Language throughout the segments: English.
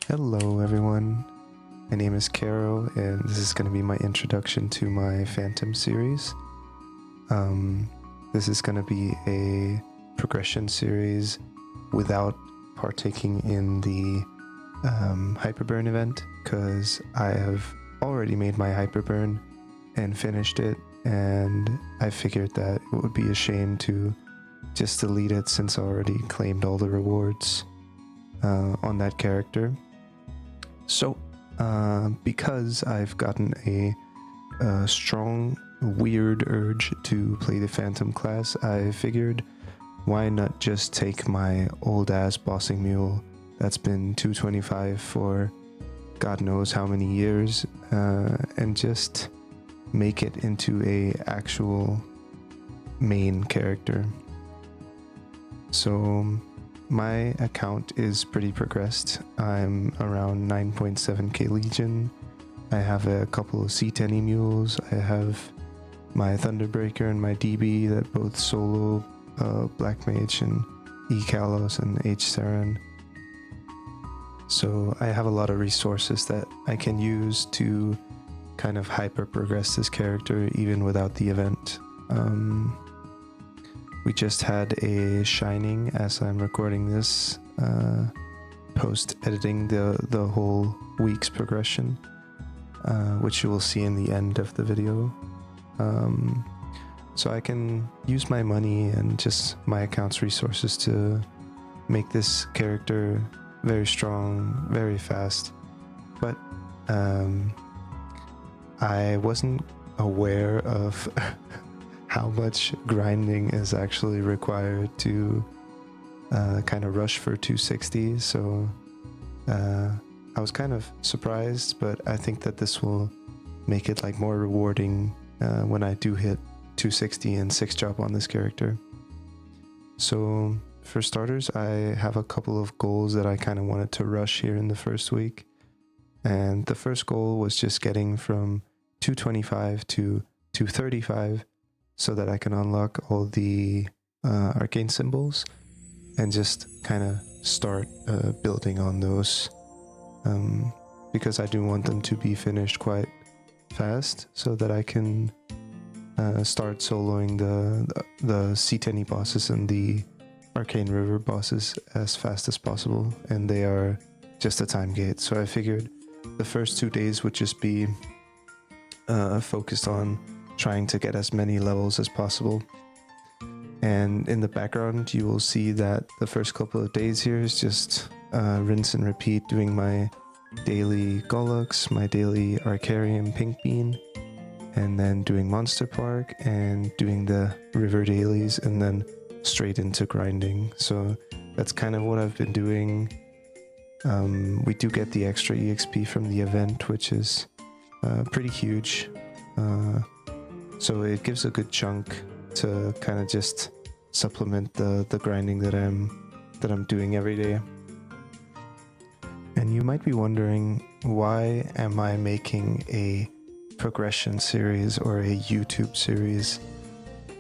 Hello everyone, my name is Caro and this is going to be my introduction to my Phantom series. This is going to be a progression series without partaking in the Hyperburn event, because I have already made my Hyperburn and finished it, and I figured that it would be a shame to just delete it since I already claimed all the rewards on that character. So, because I've gotten a strong, weird urge to play the Phantom class, I figured why not just take my old-ass bossing mule that's been 225 for God knows how many years, and just make it into a actual main character. So my account is pretty progressed. I'm around 9.7k Legion. I have a couple of C10 mules. I have my Thunderbreaker and my DB that both solo Black Mage and E Kalos and H Saren. So I have a lot of resources that I can use to kind of hyper progress this character even without the event. We just had a Shining as I'm recording this, post editing the whole week's progression, which you will see in the end of the video. So I can use my money and just my account's resources to make this character very strong, very fast. But I wasn't aware of how much grinding is actually required to kind of rush for 260, so I was kind of surprised, but I think that this will make it like more rewarding when I do hit 260 and 6 drop on this character. So for starters, I have a couple of goals that I kind of wanted to rush here in the first week, and the first goal was just getting from 225 to 235 so that I can unlock all the arcane symbols and just kind of start building on those, because I do want them to be finished quite fast so that I can start soloing the C10 bosses and the Arcane River bosses as fast as possible, and they are just a time gate. So I figured the first 2 days would just be focused on trying to get as many levels as possible. And in the background you will see that the first couple of days here is just rinse and repeat, doing my daily Gollux, my daily Arcarium Pink Bean, and then doing Monster Park and doing the river dailies, and then straight into grinding. So that's kind of what I've been doing. We do get the extra EXP from the event, which is pretty huge. So it gives a good chunk to kind of just supplement the grinding that I'm doing every day. And you might be wondering, why am I making a progression series or a YouTube series?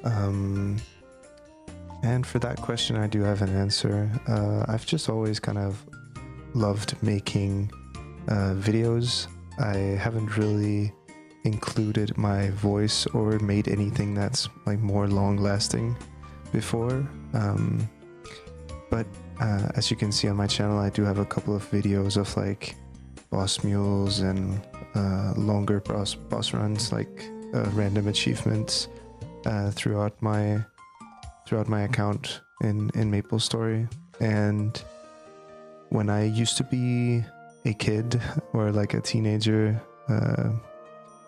And for that question, I do have an answer. I've just always kind of loved making videos. I haven't really included my voice or made anything that's like more long lasting before, but as you can see on my channel, I do have a couple of videos of like boss mules and longer boss runs, like random achievements throughout my account in Maplestory. And when I used to be a kid or like a teenager,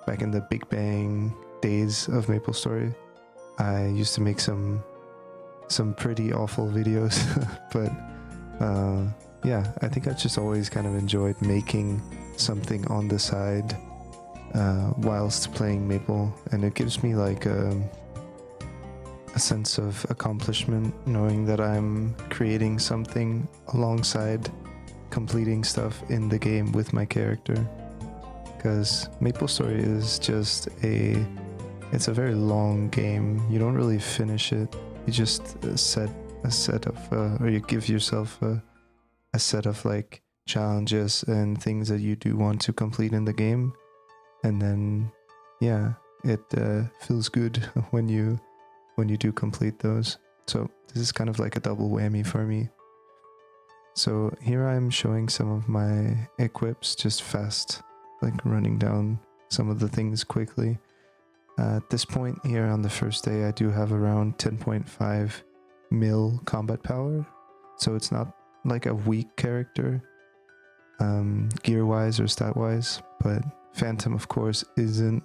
back in the Big Bang days of Maplestory, I used to make some pretty awful videos. But yeah, I think I've just always kind of enjoyed making something on the side whilst playing Maple, and it gives me like a sense of accomplishment knowing that I'm creating something alongside completing stuff in the game with my character. Because Maplestory is just it's a very long game. You don't really finish it. You just set a set of, or you give yourself a set of like challenges and things that you do want to complete in the game, and then yeah, it feels good when you do complete those. So this is kind of like a double whammy for me. So here I'm showing some of my equips, just fast, like running down some of the things quickly. At this point here on the first day, I do have around 10.5 mil combat power, so it's not like a weak character gear wise or stat wise, but Phantom of course isn't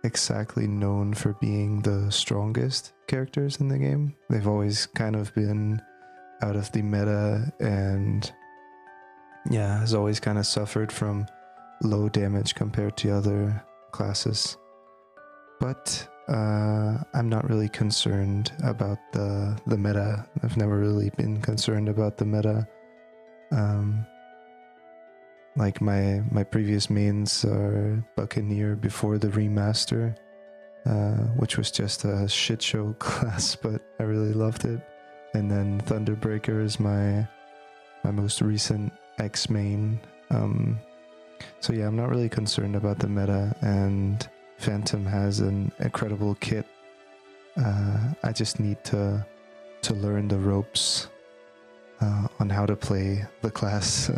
exactly known for being the strongest characters in the game. They've always kind of been out of the meta, and yeah, has always kind of suffered from low damage compared to other classes. But I'm not really concerned about the meta. I've never really been concerned about the meta. Like my previous mains are Buccaneer before the remaster, which was just a shit show class, but I really loved it. And then Thunderbreaker is my most recent X main. So yeah, I'm not really concerned about the meta, and Phantom has an incredible kit. I just need to learn the ropes on how to play the class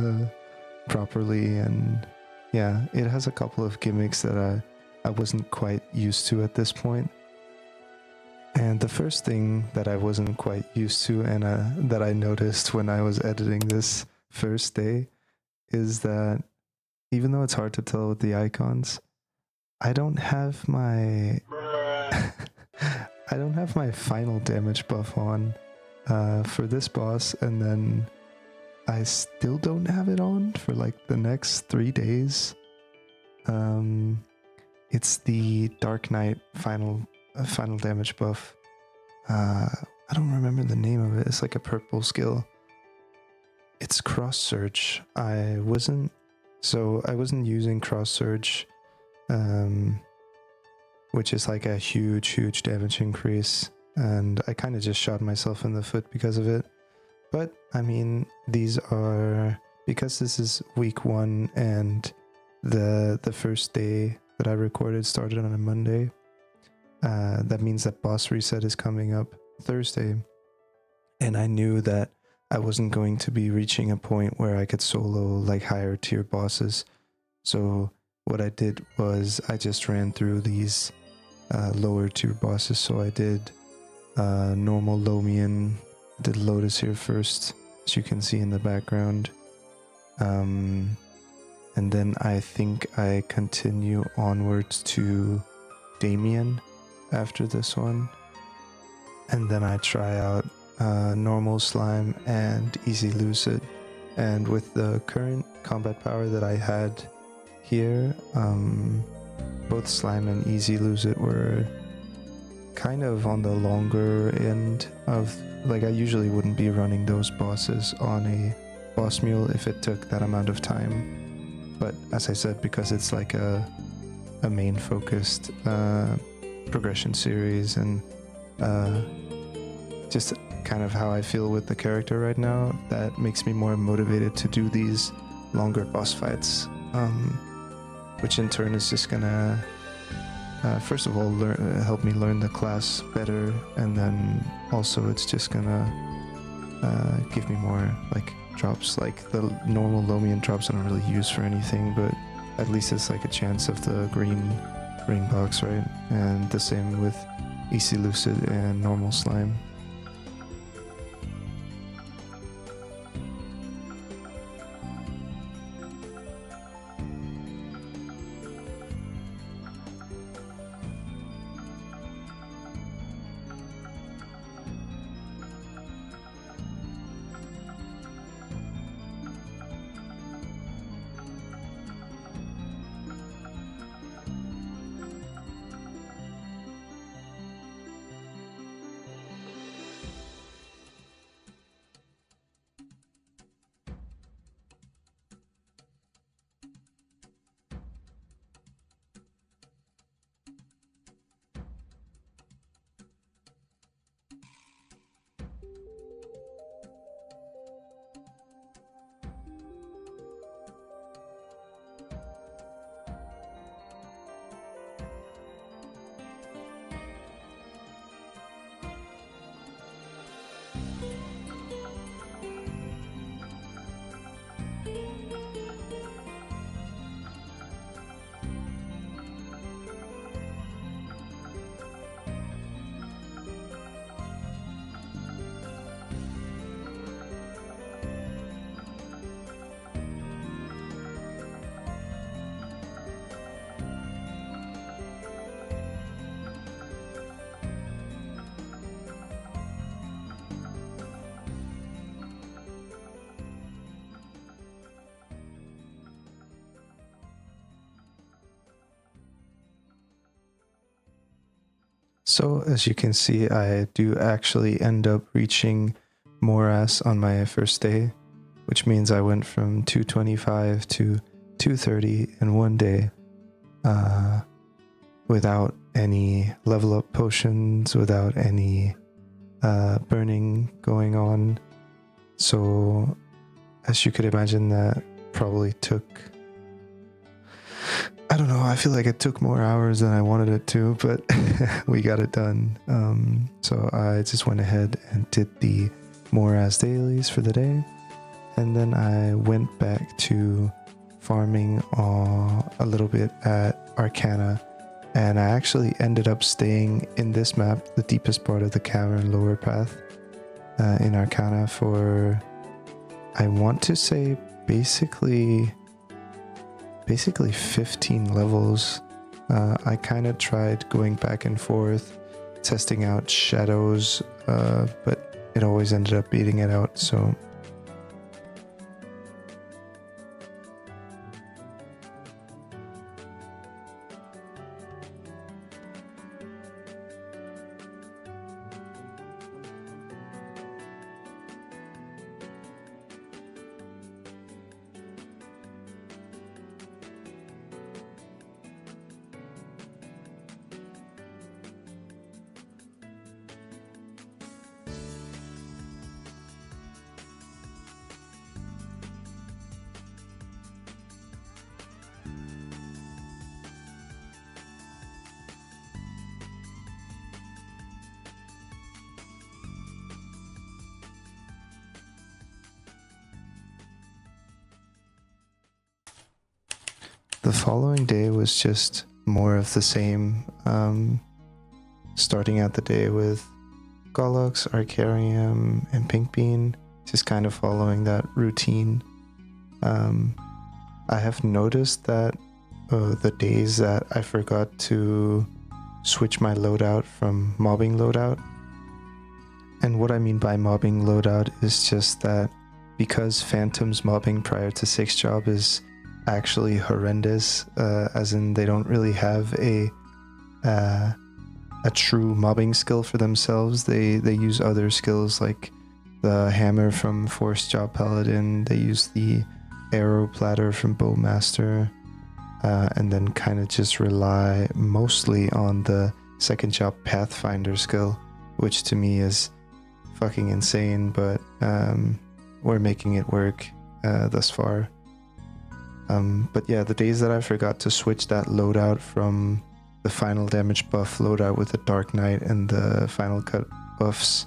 properly, and yeah, it has a couple of gimmicks that I wasn't quite used to at this point. And the first thing that I wasn't quite used to, and that I noticed when I was editing this first day, is that even though it's hard to tell with the icons, I don't have my I don't have my final damage buff on for this boss, and then I still don't have it on for like the next 3 days. It's the Dark Knight final damage buff. I don't remember the name of it. It's like a purple skill. It's Cross Surge. I wasn't using Cross Surge, which is like a huge damage increase, and I kind of just shot myself in the foot because of it. But I mean, these are, because this is week 1 and the first day that I recorded started on a Monday. That means that boss reset is coming up Thursday, and I knew that I wasn't going to be reaching a point where I could solo like higher tier bosses. So what I did was I just ran through these lower tier bosses. So I did normal nlomien, did Lotus here first, as you can see in the background, and then I think I continue onwards to Damien after this one, and then I try out normal slime and easy lucid. And with the current combat power that I had here, both slime and easy lucid were kind of on the longer end of, like, I usually wouldn't be running those bosses on a boss mule if it took that amount of time, but as I said, because it's like a main focused progression series, and just kind of how I feel with the character right now, that makes me more motivated to do these longer boss fights, which in turn is just gonna first of all help me learn the class better, and then also it's just gonna give me more like drops. Like the normal nlomien drops I don't really use for anything, but at least it's like a chance of the green box, right? And the same with easy lucid and normal slime. So as you can see, I do actually end up reaching morass on my first day, which means I went from 225 to 230 in one day, without any level up potions, without any burning going on. So as you could imagine, that probably took, I don't know, I feel like it took more hours than I wanted it to, but we got it done. So I just went ahead and did the morass dailies for the day, and then I went back to farming a little bit at Arcana, and I actually ended up staying in this map, the deepest part of the cavern lower path in Arcana, for, I want to say, basically 15 levels. I kind of tried going back and forth, testing out shadows, but it always ended up beating it out, so... The following day was just more of the same, starting out the day with Gollux, Arcarium, and Pink Bean, just kind of following that routine. I have noticed that the days that I forgot to switch my loadout from mobbing loadout, and what I mean by mobbing loadout is just that because Phantom's mobbing prior to 6th job is actually horrendous, as in they don't really have a true mobbing skill for themselves. They use other skills like the hammer from 4th job paladin, they use the arrow platter from bowmaster, and then kind of just rely mostly on the 2nd job pathfinder skill, which to me is fucking insane, but we're making it work thus far. But yeah, the days that I forgot to switch that loadout from the final damage buff loadout with the Dark Knight and the final cut buffs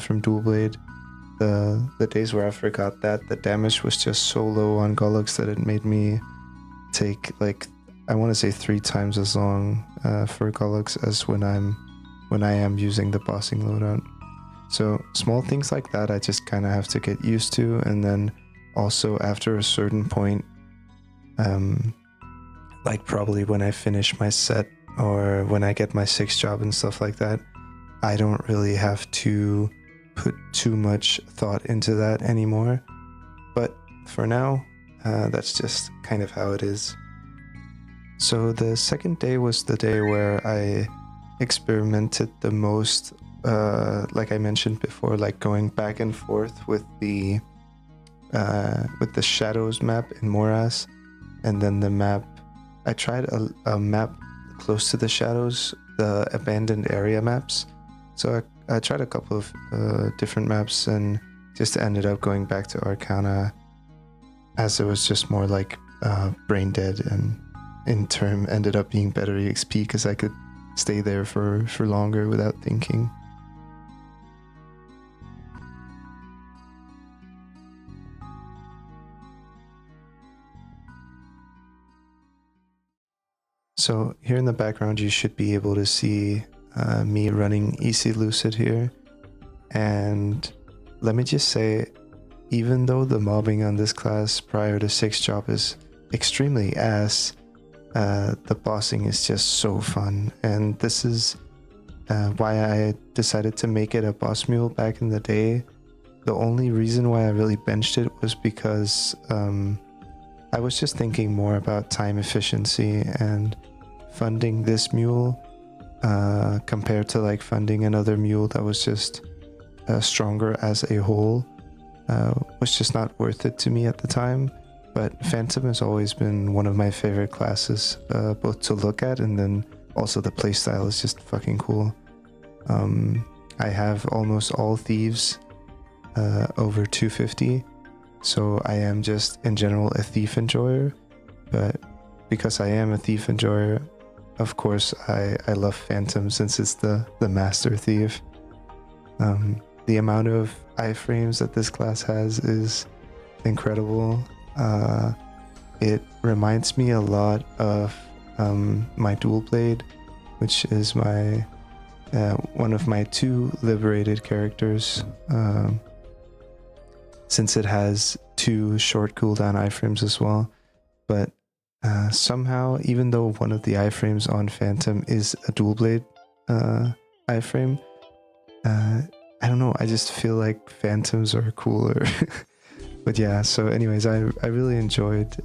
from Dual Blade, the days where I forgot that, the damage was just so low on Gollux that it made me take, like, I want to say 3 times as long for Gollux as when I am using the bossing loadout. So small things like that I just kind of have to get used to, and then also after a certain point, like probably when I finish my set or when I get my 6th job and stuff like that, I don't really have to put too much thought into that anymore. But for now, that's just kind of how it is. So the second day was the day where I experimented the most, like I mentioned before, like going back and forth with the shadows map in Morass, and then the map, I tried a map close to the shadows, the abandoned area maps. So I tried a couple of different maps and just ended up going back to Arcana, as it was just more like brain dead, and in turn ended up being better EXP because I could stay there for longer without thinking. So here in the background you should be able to see me running elucid here, and let me just say, even though the mobbing on this class prior to 6th job is extremely ass, the bossing is just so fun, and this is why I decided to make it a boss mule back in the day. The only reason why I really benched it was because I was just thinking more about time efficiency, and funding this mule compared to like funding another mule that was just stronger as a whole, was just not worth it to me at the time. But Phantom has always been one of my favorite classes, both to look at and then also the playstyle is just fucking cool. I have almost all thieves over 250, so I am just in general a thief enjoyer. But because I am a thief enjoyer, of course I love Phantom since it's the master thief. The amount of iframes that this class has is incredible. It reminds me a lot of my dual blade, which is my one of my 2 liberated characters, since it has 2 short cooldown iframes as well. But somehow, even though one of the iframes on Phantom is a dual blade iframe, I don't know, I just feel like Phantoms are cooler. But yeah, so anyways, I really enjoyed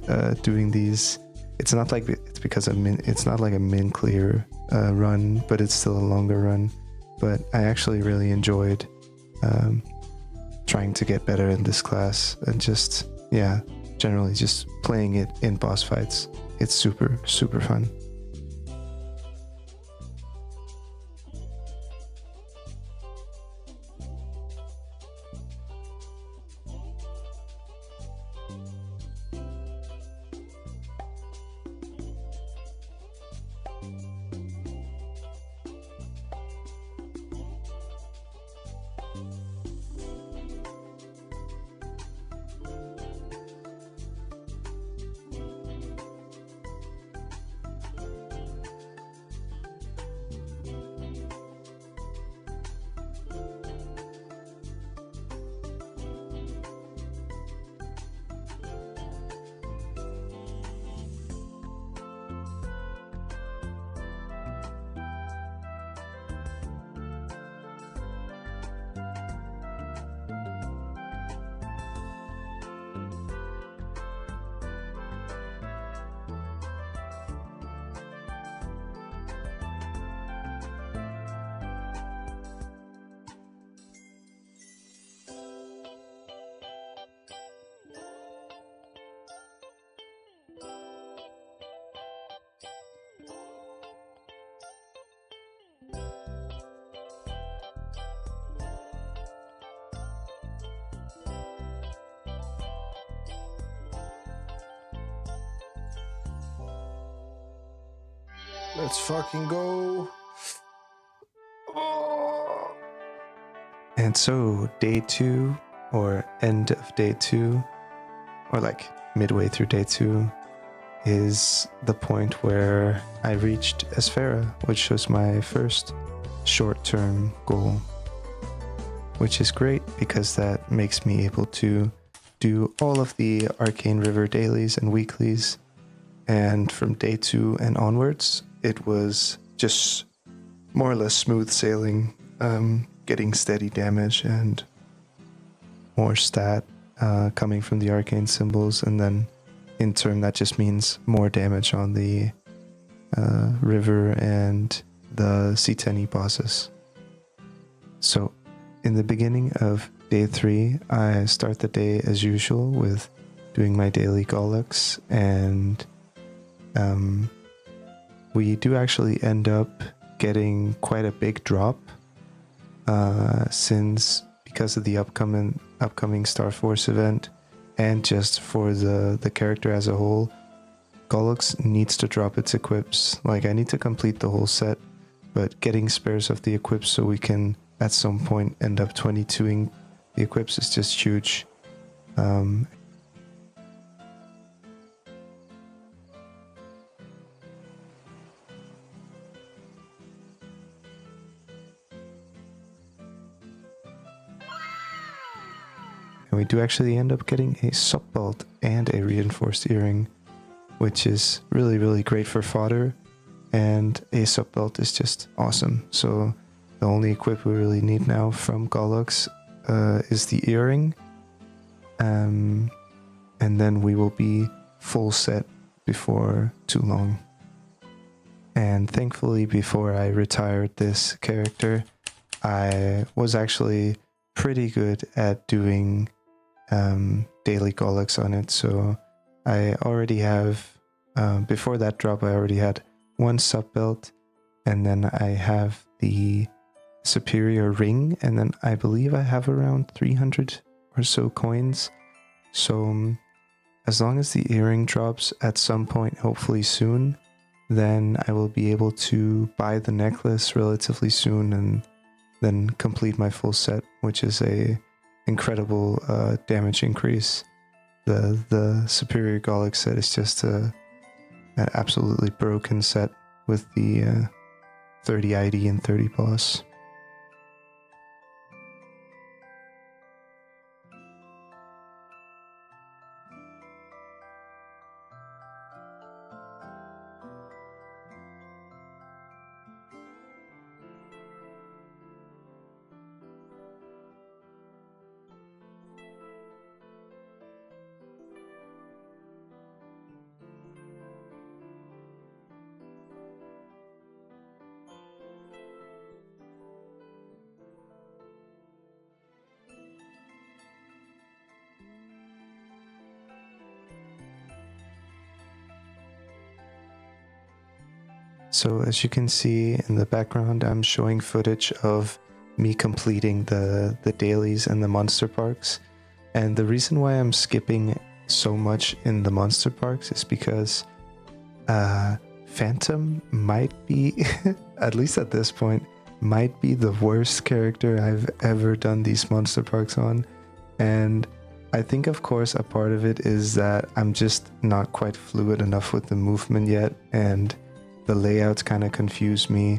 doing these. It's not like it's because it's not like a min clear run, but it's still a longer run. But I actually really enjoyed trying to get better in this class and just, yeah, generally just playing it in boss fights. It's super, super fun. Let's fucking go. Oh. And so day 2, or end of day 2, or like midway through day 2, is the point where I reached Esfera, which was my first short-term goal, which is great because that makes me able to do all of the Arcane River dailies and weeklies. And from day 2 and onwards, it was just more or less smooth sailing, getting steady damage and more stat coming from the arcane symbols, and then in turn that just means more damage on the river and the C10E bosses. So in the beginning of day 3, I start the day as usual with doing my daily Gollux, and we do actually end up getting quite a big drop because of the upcoming Star Force event, and just for the character as a whole. Gollux needs to drop its equips. Like, I need to complete the whole set, but getting spares of the equips so we can at some point end up 22ing the equips is just huge. And we do actually end up getting a sub belt and a reinforced earring, which is really, really great for fodder. And a sub belt is just awesome. So the only equip we really need now from Gollux is the earring. And then we will be full set before too long. And thankfully, before I retired this character, I was actually pretty good at doing daily Golics on it. So I already have, before that drop, I already had one sub belt, and then I have the superior ring, and then I believe I have around 300 or so coins. So as long as the earring drops at some point, hopefully soon, then I will be able to buy the necklace relatively soon and then complete my full set, which is a incredible damage increase. The superior Golic set is just an absolutely broken set with the 30 ID and 30 boss. So as you can see in the background, I'm showing footage of me completing the dailies and the monster parks. And the reason why I'm skipping so much in the monster parks is because Phantom might be, at least at this point, might be the worst character I've ever done these monster parks on. And I think, of course, a part of it is that I'm just not quite fluid enough with the movement yet, and the layouts kind of confuse me.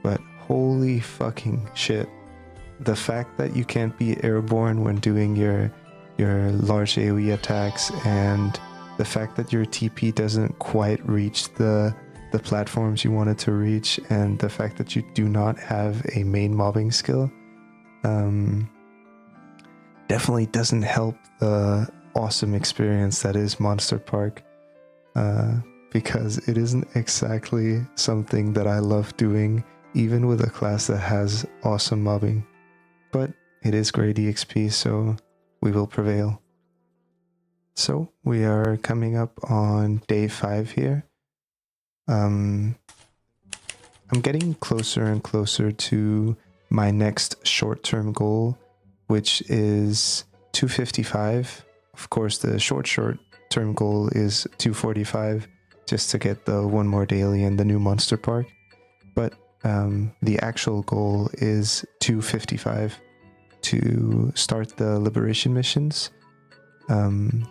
But holy fucking shit. The fact that you can't be airborne when doing your large AoE attacks, and the fact that your TP doesn't quite reach the platforms you want it to reach, and the fact that you do not have a main mobbing skill definitely doesn't help the awesome experience that is Monster Park, because it isn't exactly something that I love doing, even with a class that has awesome mobbing. But it is great EXP, so we will prevail. So we are coming up on day 5 here. I'm getting closer and closer to my next short-term goal, which is 255. Of course, the short-term goal is 245, just to get the one more daily and the new monster park. But the actual goal is 255 to start the liberation missions,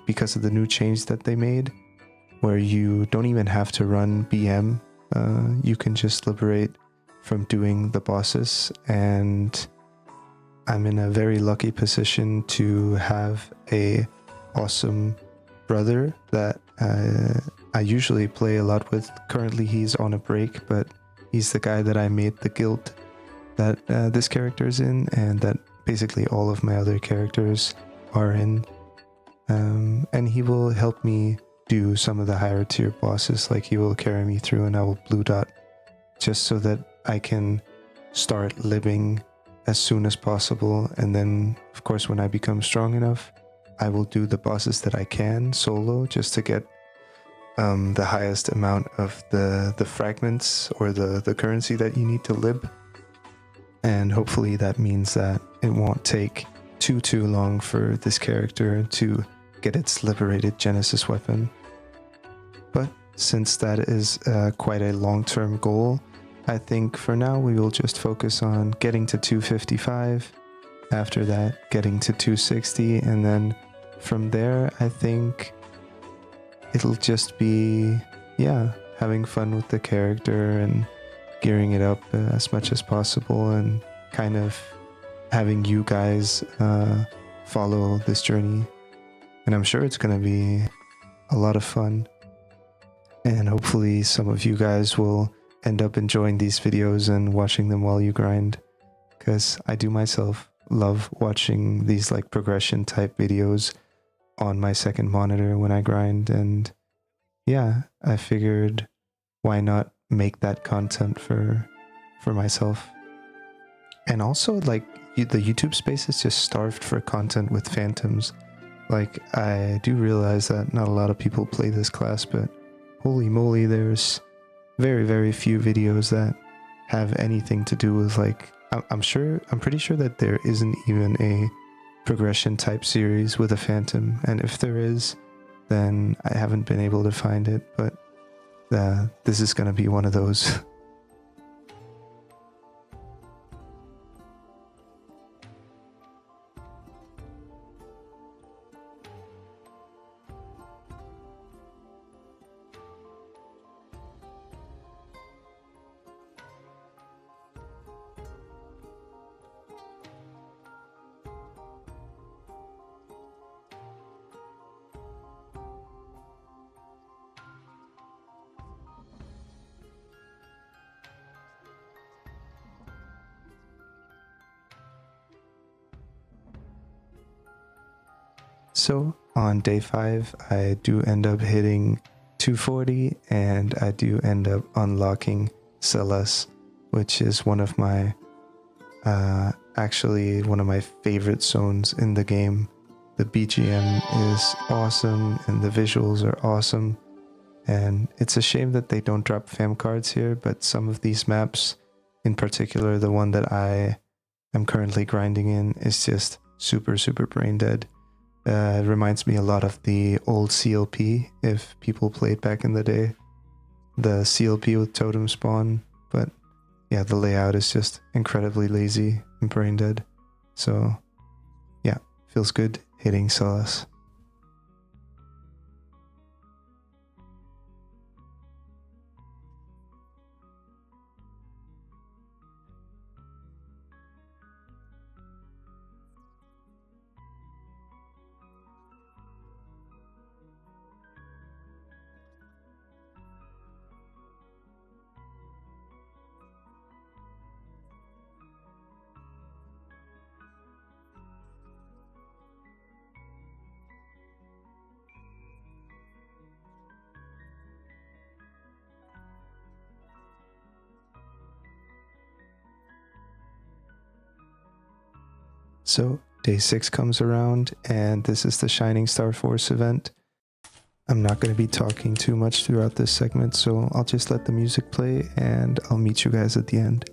because of the new change that they made, where you don't even have to run BM. You can just liberate from doing the bosses, and I'm in a very lucky position to have a awesome brother that I usually play a lot with. Currently he's on a break, but he's the guy that I made the guild that this character is in, and that basically all of my other characters are in. And he will help me do some of the higher tier bosses, like he will carry me through and I will blue dot, just so that I can start living as soon as possible. And then, of course, when I become strong enough, I will do the bosses that I can solo, just to get the highest amount of the fragments or the currency that you need to lib. And hopefully that means that it won't take too long for this character to get its liberated Genesis weapon. But since that is quite a long-term goal, I think for now we will just focus on getting to 255, after that getting to 260, and then from there I think it'll just be, yeah, having fun with the character and gearing it up as much as possible, and kind of having you guys follow this journey. And I'm sure it's going to be a lot of fun, and hopefully some of you guys will end up enjoying these videos and watching them while you grind, because I do myself love watching these like progression type videos on my second monitor when I grind. And yeah, I figured why not make that content for myself. And also, like, the YouTube space is just starved for content with phantoms. Like, I do realize that not a lot of people play this class, but holy moly, there's very, very few videos that have anything to do with, like, I'm pretty sure that there isn't even a progression type series with a phantom, and if there is, then I haven't been able to find it, but this is gonna be one of those. So on day 5, I do end up hitting 240, and I do end up unlocking Sellas, which is one of my, actually one of my favorite zones in the game. The BGM is awesome, and the visuals are awesome, and it's a shame that they don't drop fam cards here, but some of these maps, in particular the one that I am currently grinding in, is just super, super brain dead. It reminds me a lot of the old CLP, if people played back in the day. The CLP with totem spawn, but yeah, the layout is just incredibly lazy and brain dead. So yeah, feels good hitting Sellas. So day 6 comes around, and this is the Shining Star Force event. I'm not going to be talking too much throughout this segment, so I'll just let the music play and I'll meet you guys at the end.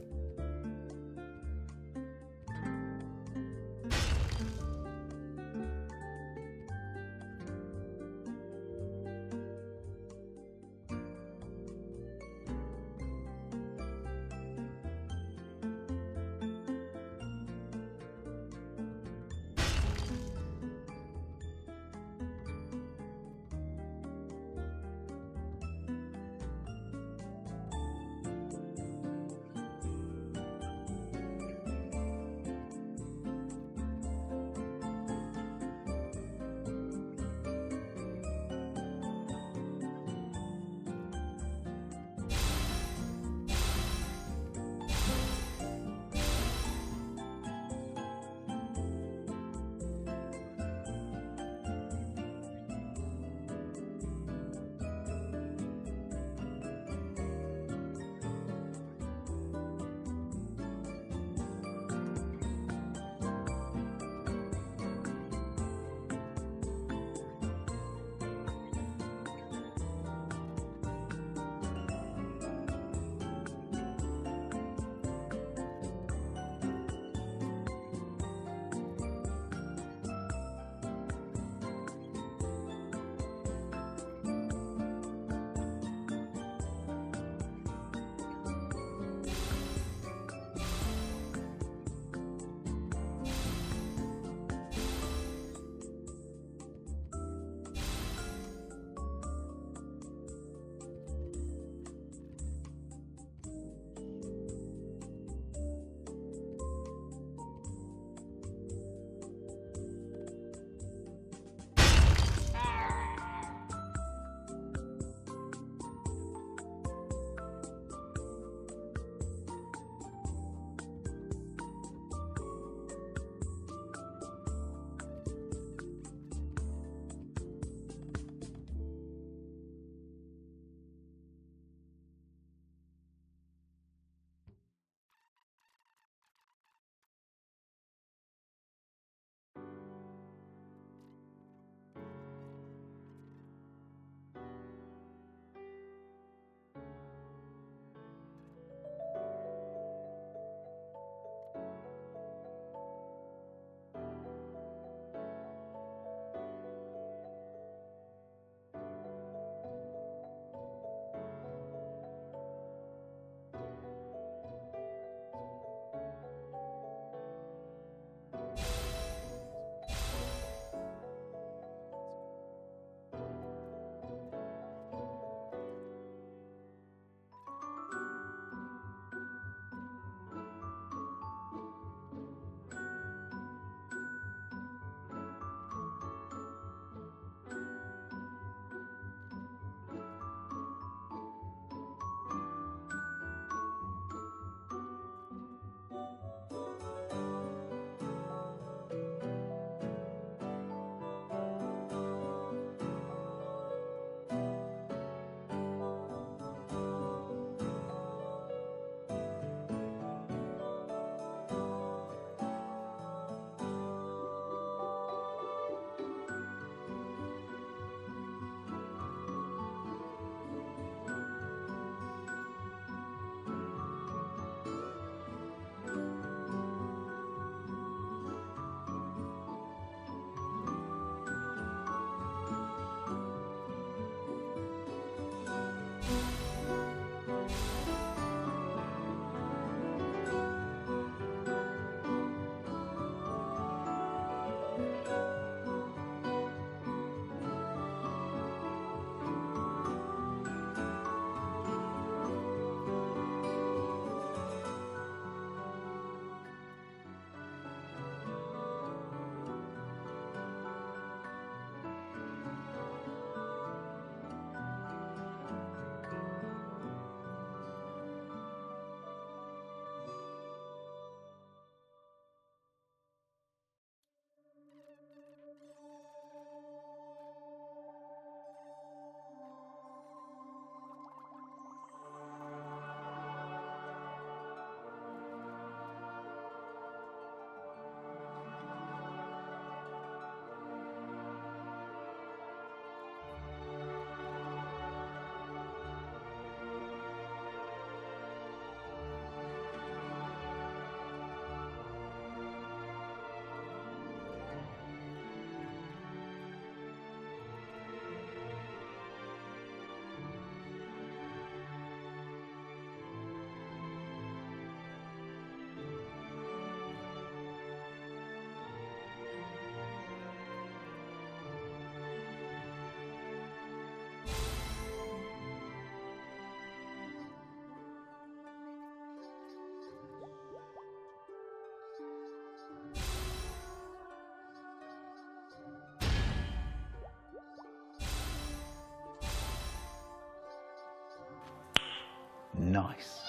Nice.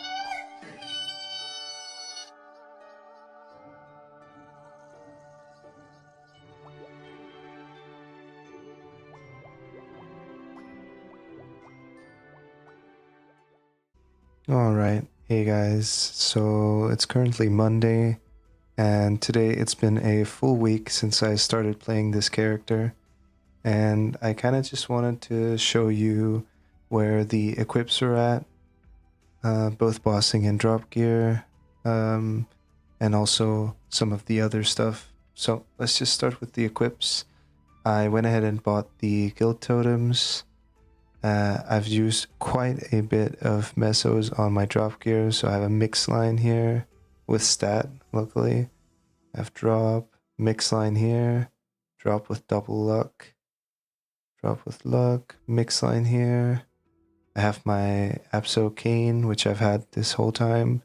Alright, hey guys, so it's currently Monday, and today it's been a full week since I started playing this character, and I kind of just wanted to show you where the equips are at, both bossing and drop gear, and also some of the other stuff. So let's just start with the equips. I went ahead and bought the guild totems. I've used quite a bit of mesos on my drop gear, so I have a mix line here with stat, luckily. I have drop, mix line here, drop with double luck, drop with luck, mix line here. I have my Abso cane, which I've had this whole time.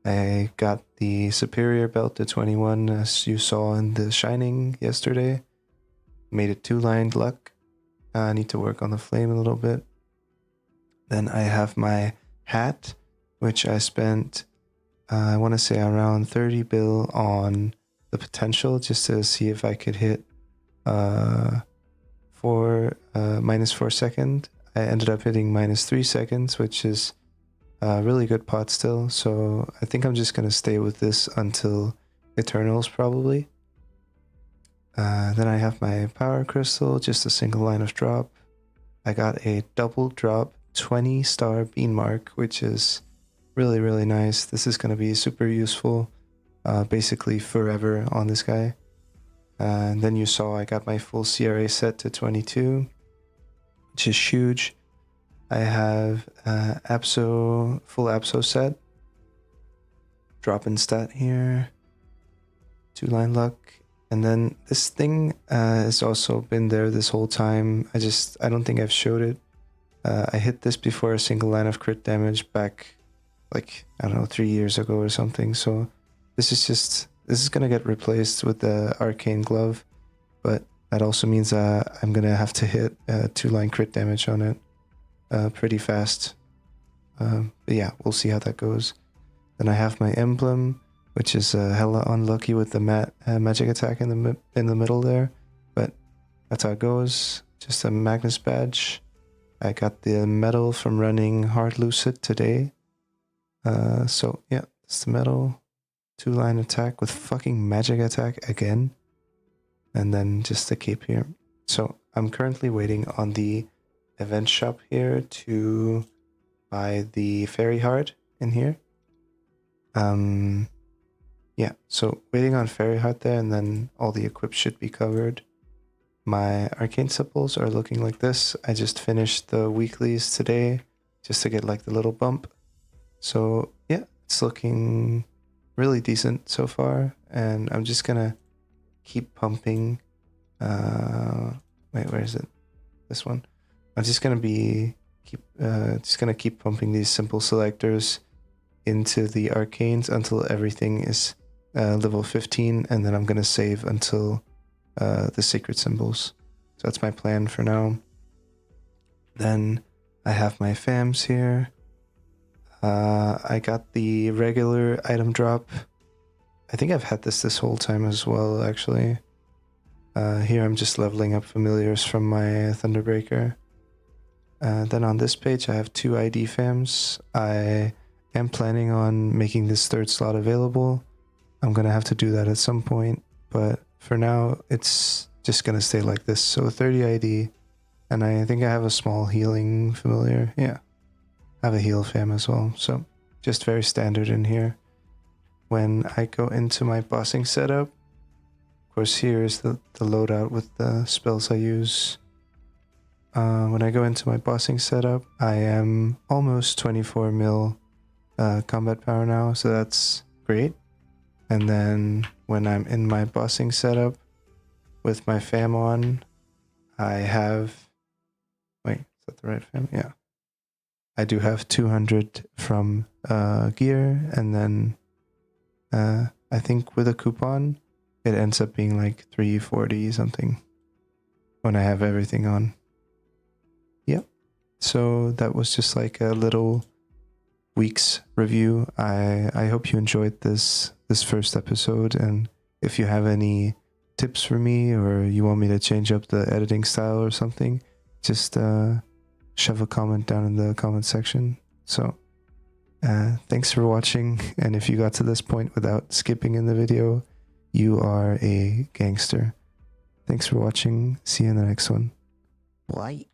I got the superior belt to 21, as you saw in the Shining yesterday. Made it 2-lined luck. I need to work on the flame a little bit. Then I have my hat, which I spent, I want to say around 30 bill on the potential, just to see if I could hit -4 second. I ended up hitting -3 seconds, which is a really good pot still. So I think I'm just going to stay with this until Eternals probably. Then I have my power crystal, just a single line of drop. I got a double drop 20-star bean mark, which is really, really nice. This is going to be super useful, basically forever on this guy. And then you saw I got my full CRA set to 22, which is huge. I have full Abso set. Drop in stat here. 2-line luck. And then this thing has also been there this whole time. I don't think I've showed it. I hit this before a single line of crit damage back, like, I don't know, 3 years ago or something. So this is gonna get replaced with the arcane glove, but that also means I'm gonna have to hit 2-line crit damage on it pretty fast. But yeah, we'll see how that goes. Then I have my emblem, which is hella unlucky with the magic attack in the middle there, but that's how it goes. Just a Magnus badge. I got the medal from running hard lucid today. So yeah, it's the medal. 2-line attack with fucking magic attack again, and then just the cape here. So I'm currently waiting on the event shop here to buy the fairy heart in here. Yeah, so waiting on Fairy Heart there, and then all the equips should be covered. My arcane supples are looking like this. I just finished the weeklies today, just to get like the little bump. So yeah, it's looking really decent so far, and I'm just gonna keep pumping. Wait, where is it? This one. I'm just gonna keep pumping these simple selectors into the arcanes until everything is level 15, and then I'm gonna save until the sacred symbols. So that's my plan for now. Then I have my fams here. I got the regular item drop. I think I've had this whole time as well, actually. Here I'm just leveling up familiars from my Thunderbreaker. Then on this page I have 2 ID fams. I am planning on making this 3rd slot available. I'm gonna have to do that at some point, but for now it's just gonna stay like this. So 30 ID, and I think I have a small healing familiar. Yeah, I have a heal fam as well, so just very standard in here. When I go into my bossing setup, of course here is the loadout with the spells I use. When I go into my bossing setup, I am almost 24 mil combat power now, so that's great. And then when I'm in my bossing setup with my fam on, I have, wait, is that the right fam? Yeah. I do have 200 from gear, and then I think with a coupon, it ends up being like 340 something when I have everything on. Yep. So that was just like a little week's review. I hope you enjoyed this first episode, and if you have any tips for me or you want me to change up the editing style or something, just shove a comment down in the comment section. So thanks for watching, and if you got to this point without skipping in the video, you are a gangster. Thanks for watching. See you in the next one. Bye.